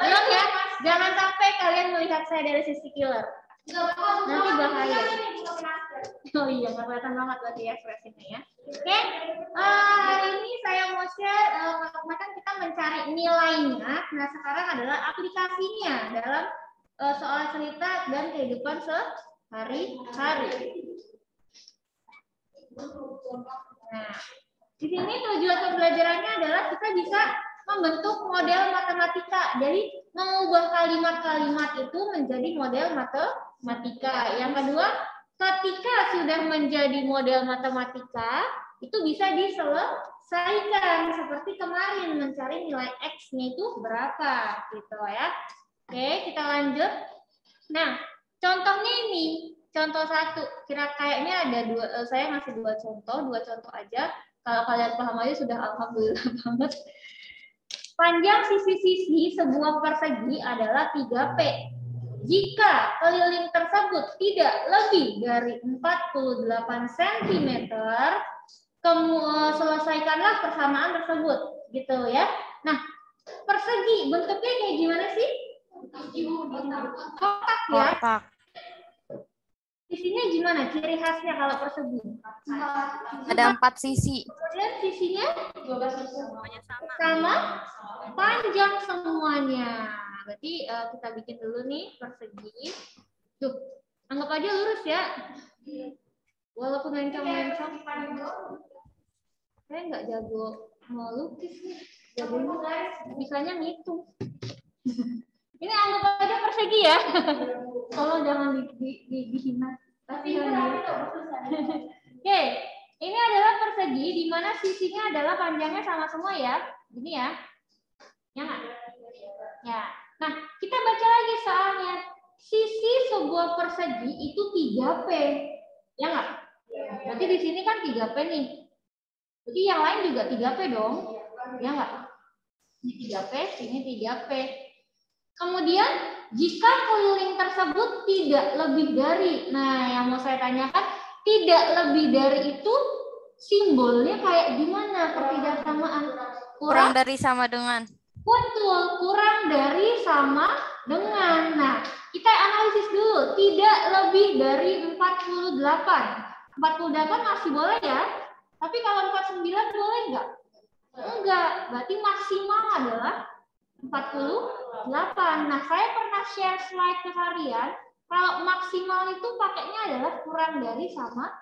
Belum ya? Jangan sampai kalian melihat saya dari sisi killer. Nanti bahaya. Oh iya, nggak kelihatan banget berarti ya ekspresinya ya. Oke, hari ini saya mau share, kemarin kita mencari nilainya. Nah, sekarang adalah aplikasinya dalam soal cerita dan kehidupan sehari-hari. Nah, di sini tujuan pembelajarannya adalah kita bisa membentuk model matematika. Jadi mengubah kalimat-kalimat itu menjadi model matematika. Yang kedua, ketika sudah menjadi model matematika, itu bisa diselesaikan. Seperti kemarin mencari nilai X-nya itu berapa, gitu ya. Oke, kita lanjut. Nah, contohnya ini, contoh satu. Kayaknya ada dua, saya ngasih dua contoh aja. Kalau kalian paham aja sudah alhamdulillah banget. Panjang sisi-sisi sebuah persegi adalah 3P. Jika keliling tersebut tidak lebih dari 48 cm, selesaikanlah persamaan tersebut, gitu ya. Nah, persegi bentuknya kayak gimana sih? Kotak ya. Kotak. Sisinya gimana? Ciri khasnya kalau persegi? Ada 4 sisi. Kemudian sisinya sama, panjang semuanya. Berarti kita bikin dulu nih persegi. Tuh, anggap aja lurus ya. Walaupun mencong-mencong. Saya nggak jago melukis nih. Jagonya bisanya ngitung. Ini anggap aja persegi ya. Tolong jangan dihina. Oke, ini adalah persegi di mana sisinya adalah panjangnya sama semua ya. Ini ya. Ya nggak? Ya. Nah, kita baca lagi soalnya. Sisi sebuah persegi itu 3P. Ya nggak? Berarti di sini kan 3P nih. Jadi yang lain juga 3P dong. Ya nggak? Ini 3P, ini 3P. Kemudian, jika keliling tersebut tidak lebih dari, nah yang mau saya tanyakan, tidak lebih dari itu simbolnya kayak gimana ketidaksamaan? Kurang dari sama dengan. Betul, kurang dari sama dengan. Nah, kita analisis dulu, tidak lebih dari 48. 48 masih boleh ya, tapi kalau 49 boleh nggak? Enggak, berarti maksimal adalah 48. Nah, saya pernah share slide ke kalian. Kalau maksimal itu pakainya adalah kurang dari sama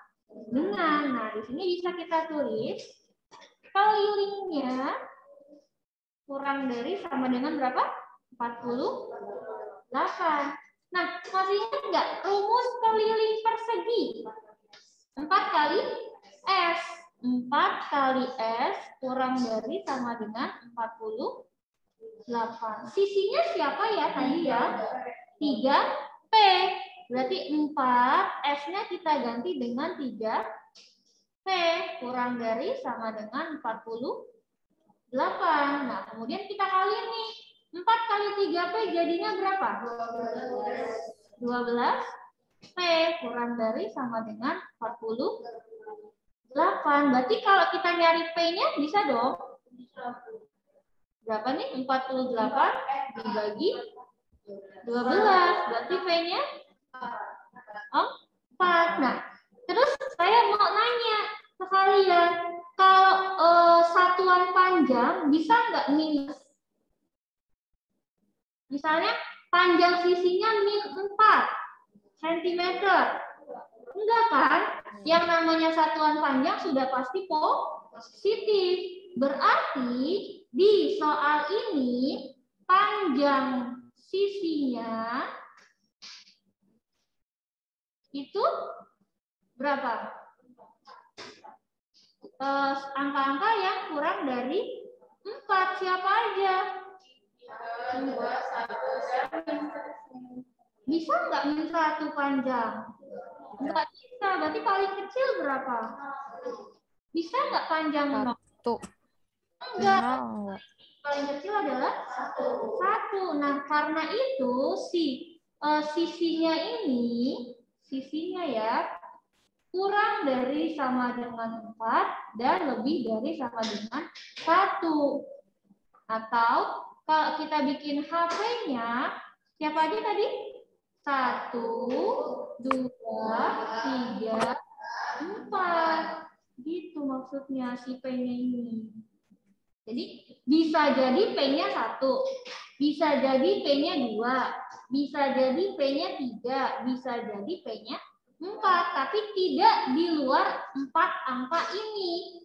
dengan. Nah, di sini bisa kita tulis kelilingnya kurang dari sama dengan berapa? 48. Nah, masih ingat nggak rumus keliling persegi? 4 kali S. 4 kali S kurang dari sama dengan 48. Sisinya siapa ya tadi ya? 3P. Berarti 4, S-nya kita ganti dengan 3P. Kurang dari sama dengan 48. Nah, kemudian kita kali nih. 4 kali 3P jadinya berapa? 12P. Kurang dari sama dengan 48. Berarti kalau kita nyari P-nya bisa dong? Berapa nih? 48 dibagi 12. Berarti P-nya 4. Nah, terus saya mau nanya ke kalian, kalau satuan panjang bisa nggak minus? Misalnya panjang sisinya min 4 cm. Enggak kan? Yang namanya satuan panjang sudah pasti positif. Berarti di soal ini panjang sisinya itu berapa? Angka-angka yang kurang dari 4. Siapa aja? Bisa nggak min 1 panjang? Nggak bisa. Berarti paling kecil berapa? Bisa nggak panjang 0? Enggak. Paling kecil adalah 1. Nah, karena itu sisinya ini, sisinya ya, kurang dari sama dengan 4 dan lebih dari sama dengan 1. Atau kalau kita bikin HP-nya, siapa aja tadi? 1, 2, 3, 4. Gitu maksudnya si P-nya ini. Jadi bisa jadi P-nya 1, bisa jadi P-nya 2, bisa jadi P-nya 3, bisa jadi P-nya 4, tapi tidak di luar 4 angka ini.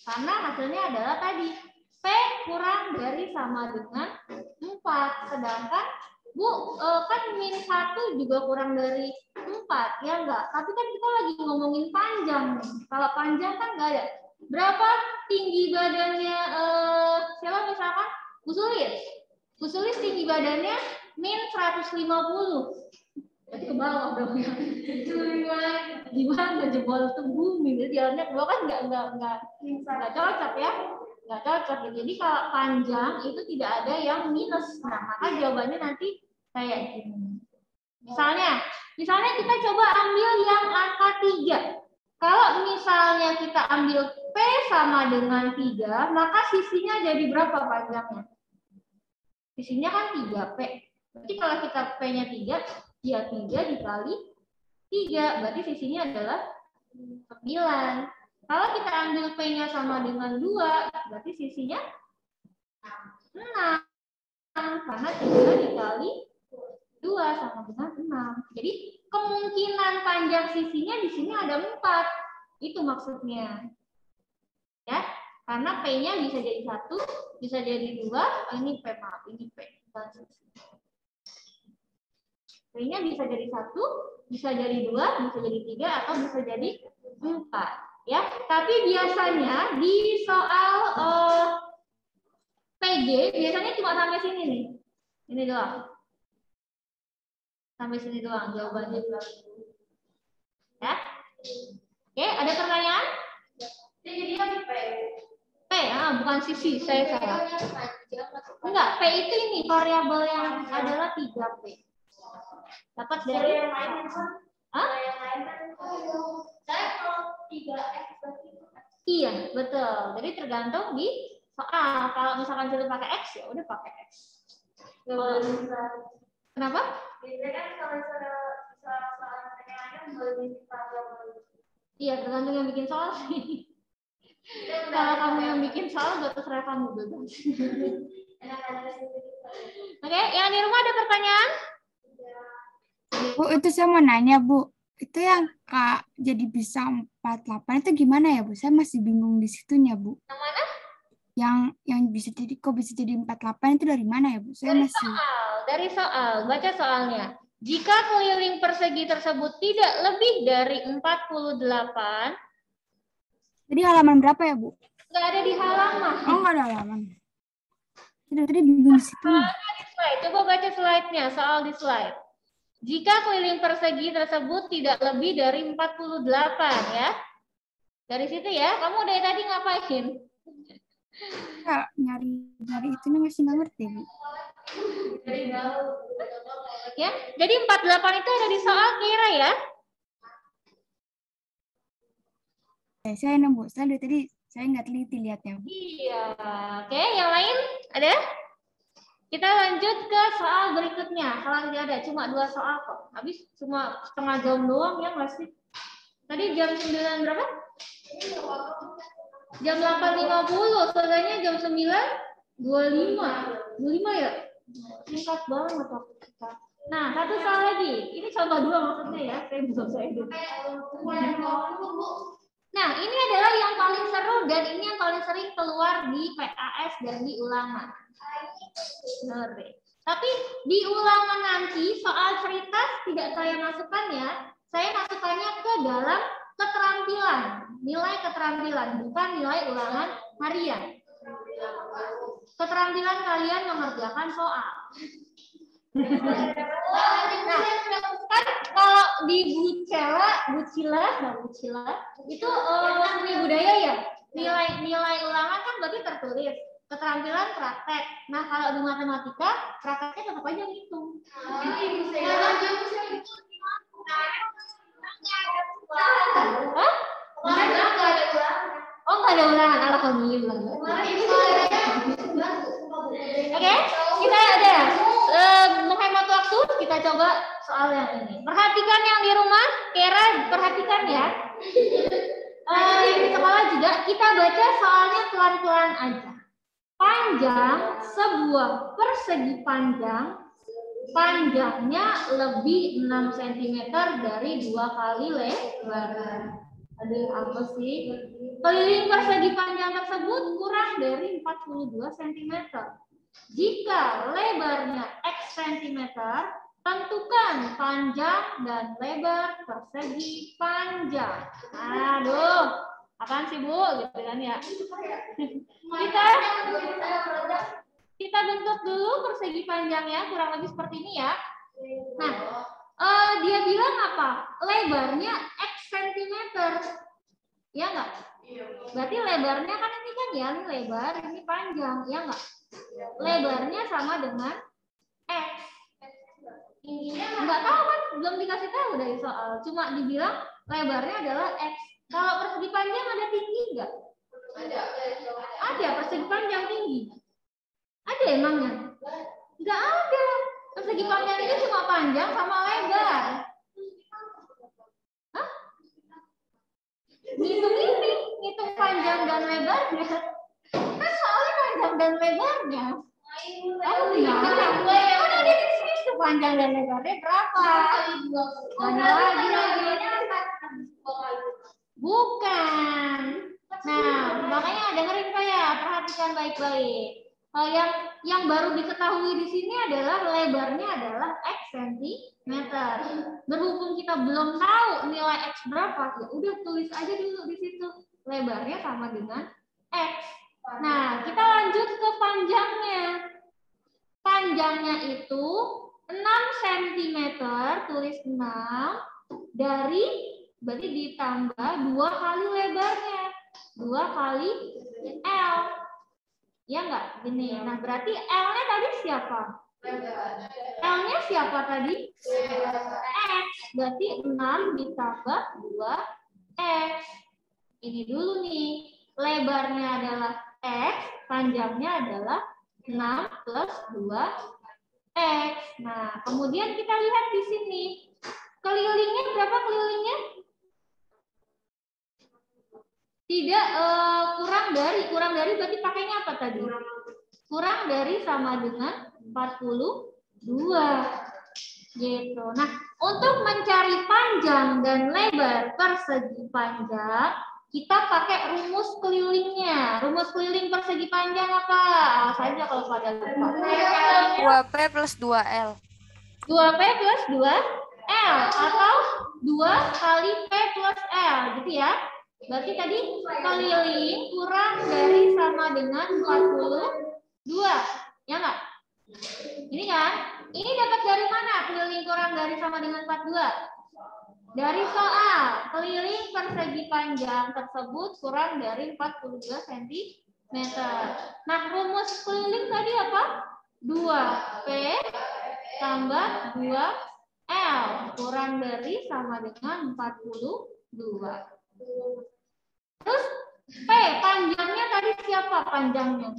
Karena hasilnya adalah tadi P kurang dari sama dengan 4. Sedangkan Bu, kan min 1 juga kurang dari 4, ya enggak? Tapi kan kita lagi ngomongin panjang. Kalau panjang kan enggak ada. Berapa tinggi badannya siapa misalkan? Bu Sulis. Bu Sulis tinggi badannya min 150. Berarti ke bawah dong ya. Gimana jebol ke bumi? Jadi jalannya ke bawah kan enggak cocok ya. Enggak cocok. Jadi kalau panjang itu tidak ada yang minus. Nah, maka jawabannya nanti kayak gini. Misalnya kita coba ambil yang angka 3. Kalau misalnya kita ambil P sama dengan 3, maka sisinya jadi berapa panjangnya? Sisinya kan 3P. Berarti kalau kita P-nya 3, ya 3 dikali 3. Berarti sisinya adalah 9. Kalau kita ambil P-nya sama dengan 2, berarti sisinya 6. Karena 3 dikali 2 sama dengan 6. Jadi kemungkinan panjang sisinya di sini ada 4. Itu maksudnya. Ya, karena P-nya bisa jadi 1, bisa jadi 2, ini P, maaf, ini P. P-nya bisa jadi 1, bisa jadi 2, bisa jadi 3, atau bisa jadi 4. Ya, tapi biasanya di soal PG biasanya cuma sampai sini nih. Ini doang. Sampai sini doang jawabannya. Ya. Oke, ada pertanyaan? Jadi dia P. P, bukan sisi, saya salah. Enggak, P itu ini variabel yang adalah 3P. Dapat dari yang lain. Hah? Saya kalau 3X. Iya, betul. Jadi tergantung di soal. Kalau misalkan sudah pakai X, ya udah pakai X. Kenapa? Iya, tergantung yang bikin soal sih. Kalau kamu yang bikin soal, gak terserah kamu bebas. Oke, yang di rumah ada pertanyaan? Bu, itu saya mau nanya, Bu. Itu yang Kak jadi bisa 48 itu gimana ya, Bu? Saya masih bingung di situnya, Bu. Yang mana? Yang bisa jadi, kok bisa jadi 48 itu dari mana ya, Bu? Saya masih... Dari soal. Baca soalnya. Jika keliling persegi tersebut tidak lebih dari 48. Jadi halaman berapa ya, Bu? Nggak ada di halaman. Oh, nggak ada halaman. Tadi bingung di situ. Coba baca slide-nya, soal di slide. Jika keliling persegi tersebut tidak lebih dari 48 ya. Dari situ ya, kamu dari tadi ngapain? Ya, nyari itu masih nggak ngerti, Bu. Ya, jadi 48 itu ada di soal kira ya. Saya nemu, saya dari tadi saya nggak teliti lihatnya, Bu. Iya, oke, yang lain ada? Kita lanjut ke soal berikutnya. Kalau tidak ada, cuma 2 soal kok. Habis cuma setengah jam doang ya masih. Tadi jam 9 berapa? Jam 8.50, selesainya jam 9.25. 25 ya? Singkat banget waktu kita. Nah, satu soal lagi. Ini contoh 2 maksudnya ya. Saya belum selesai dulu. Nah, ini adalah yang paling seru dan ini yang paling sering keluar di PAS dan di ulangan. Tapi di ulangan nanti soal cerita tidak saya masukkan ya. Saya masukkannya ke dalam keterampilan, nilai keterampilan, bukan nilai ulangan harian. Keterampilan kalian mengerjakan soal. Nah, kan kalau di Bucila itu seni budaya ya. Nilai ulangan kan berarti tertulis. Keterampilan praktek. Nah, kalau di matematika prakteknya tetap aja ngitung. Hah? Oh, nggak ada ulangan. Alhamdulillah. Oke, kita ada menghemat waktu. Kita coba soal yang ini. Perhatikan yang di rumah, Kera perhatikan ya. Yang di sekolah juga kita baca soalnya pelan-pelan aja. Panjang sebuah persegi panjangnya lebih 6 cm dari 2 kali lebar. Aduh, apa sih? Keliling persegi panjang tersebut kurang dari 42 cm. Jika lebarnya X cm, tentukan panjang dan lebar persegi panjang. Aduh, apaan sih Bu? Gitu kan ya. Kita bentuk dulu persegi panjangnya kurang lebih seperti ini ya. Nah, dia bilang apa? Lebarnya X cm. Ya enggak? Berarti lebarnya kan ini kan ya, ini lebar, ini panjang, ya enggak? Lebarnya sama dengan X. Enggak tahu kan, belum dikasih tahu dari soal. Cuma dibilang lebarnya adalah X. Kalau persegi panjang ada tinggi enggak? Ada persegi panjang tinggi. Ada emangnya? Enggak ada. Persegi panjang itu cuma panjang sama lebar. Hah? Ngitung panjang dan lebarnya. Kan soalnya panjang dan lebarnya. Oh iya. Udah di sini panjang dan lebarnya berapa? Mana lagi? Bukan. Nah, makanya dengerin saya, perhatikan baik-baik. Yang baru diketahui di sini adalah lebarnya adalah X cm. Berhubung kita belum tahu nilai X berapa, ya udah tulis aja dulu di situ. Lebarnya sama dengan X. Nah, kita lanjut ke panjangnya. Panjangnya itu 6 cm, tulis 6, berarti ditambah 2 kali lebarnya. 2 kali L. Ya enggak? Gini. Nah, berarti L-nya tadi siapa? L-nya siapa tadi? X. Berarti 6 ditambah 2X. Ini dulu nih. Lebarnya adalah X, panjangnya adalah 6 plus 2X. Nah, kemudian kita lihat di sini. Kelilingnya berapa kelilingnya? Tidak, kurang dari berarti pakainya apa tadi? Kurang dari sama dengan 42. Gitu. Nah, untuk mencari panjang dan lebar persegi panjang, kita pakai rumus kelilingnya. Rumus keliling persegi panjang apa? Saja kalau pada lupa. 2P plus 2L. 2P plus 2L atau 2 kali P plus L, gitu ya. Berarti tadi keliling kurang dari sama dengan 42. Ya enggak? Ini kan? Ini dapat dari mana? Keliling kurang dari sama dengan 42. Dari soal. Keliling persegi panjang tersebut kurang dari 42 cm. Nah, rumus keliling tadi apa? 2P tambah 2L kurang dari sama dengan 42. Terus P, panjangnya tadi siapa panjangnya?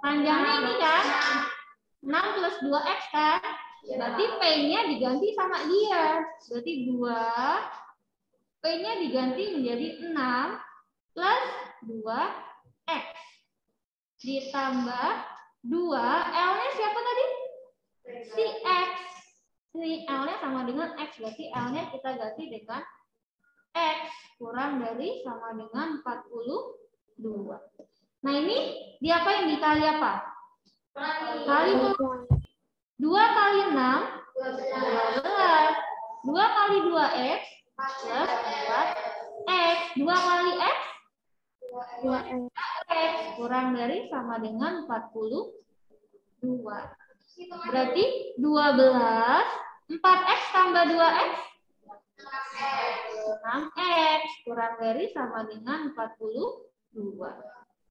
Panjangnya ini kan 6 plus 2X kan? Berarti P-nya diganti sama dia. Berarti 2, P-nya diganti menjadi 6 plus 2X. Ditambah 2, L-nya siapa tadi? Si X. Si L-nya sama dengan X, berarti L-nya kita ganti dengan X kurang dari sama dengan 42. Nah, ini diapain? Dikali apa? Kali 2 kali 6 12. 2 kali 2X plus 4X. 2 kali X 2X kurang dari sama dengan 42. Berarti 12 4X tambah 2X 6X kurang dari sama dengan 42.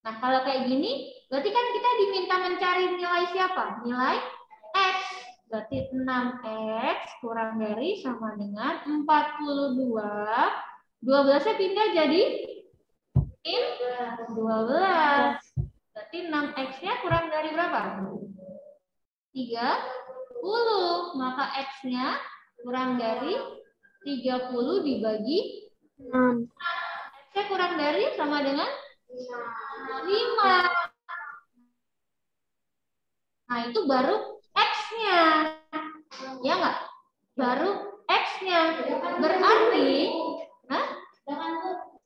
Nah, kalau kayak gini, berarti kan kita diminta mencari nilai siapa? Nilai X. Berarti 6X kurang dari sama dengan 42. 12-nya pindah jadi 12. Berarti 6X-nya kurang dari berapa? 30. Maka X-nya kurang dari 30 dibagi 6. X-nya kurang dari sama dengan 5. Nah, itu baru X-nya. Ya nggak? Baru X-nya. Berarti,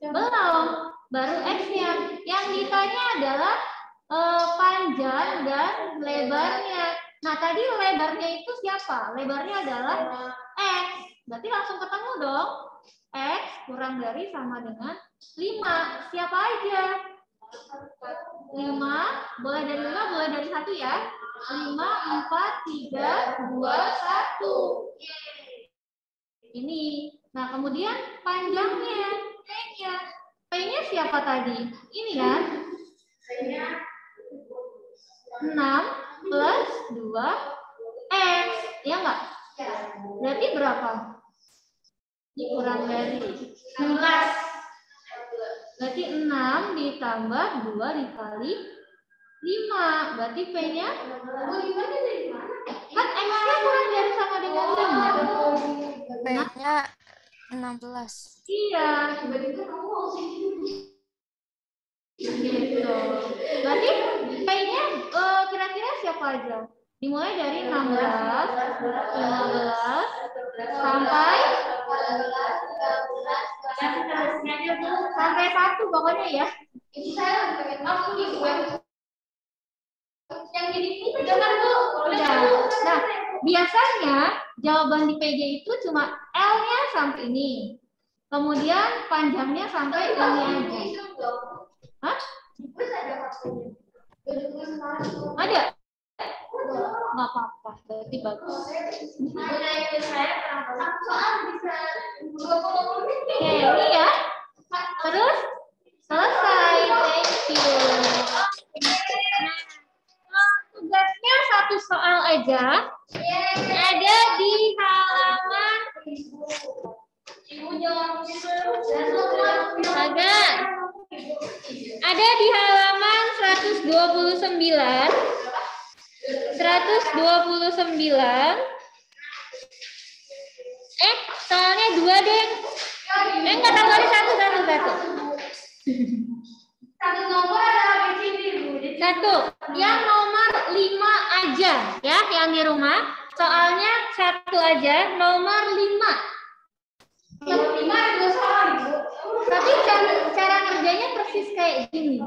belum. Baru X-nya. Yang ditanya adalah panjang dan lebarnya. Nah, tadi lebarnya itu siapa? Lebarnya adalah X. Berarti langsung ketemu dong. X kurang dari sama dengan 5. Siapa aja? 5. Boleh dari 5, boleh dari 1 ya. 5, 4, 3, 2, 1. Ini. Nah, kemudian panjangnya. P-nya. P-nya siapa tadi? Ini kan? 6 plus 2X. Ya enggak? Berarti berapa? Kurang dari 11. Berarti 6 ditambah 2 dikali 5. Berarti P-nya? Kan X-nya kurang dari sama dengan 5. P-nya 16. Iya. Gitu. Berarti P-nya kira-kira siapa aja? Dimulai dari 16, 15, sampai 1 pokoknya ya. Nah, biasanya jawaban di PJ itu cuma L-nya sampai ini. Kemudian panjangnya sampai ini aja. Hah? Ada? Nggak apa-apa, berarti bagus. Oke, ini ya. Terus selesai. Thank you. Tugasnya 1 soal aja. Ada di halaman ada di halaman 129. 129. Soalnya 2 deh. Enggak tahu ada 1. Satu nomor ada ABCD, Bu. 1. Yang nomor 5 aja ya, yang di rumah. Soalnya 1 aja, nomor 5. Nomor 5 ada 2 soal, Bu. Tapi cara ngerjainnya persis kayak gini.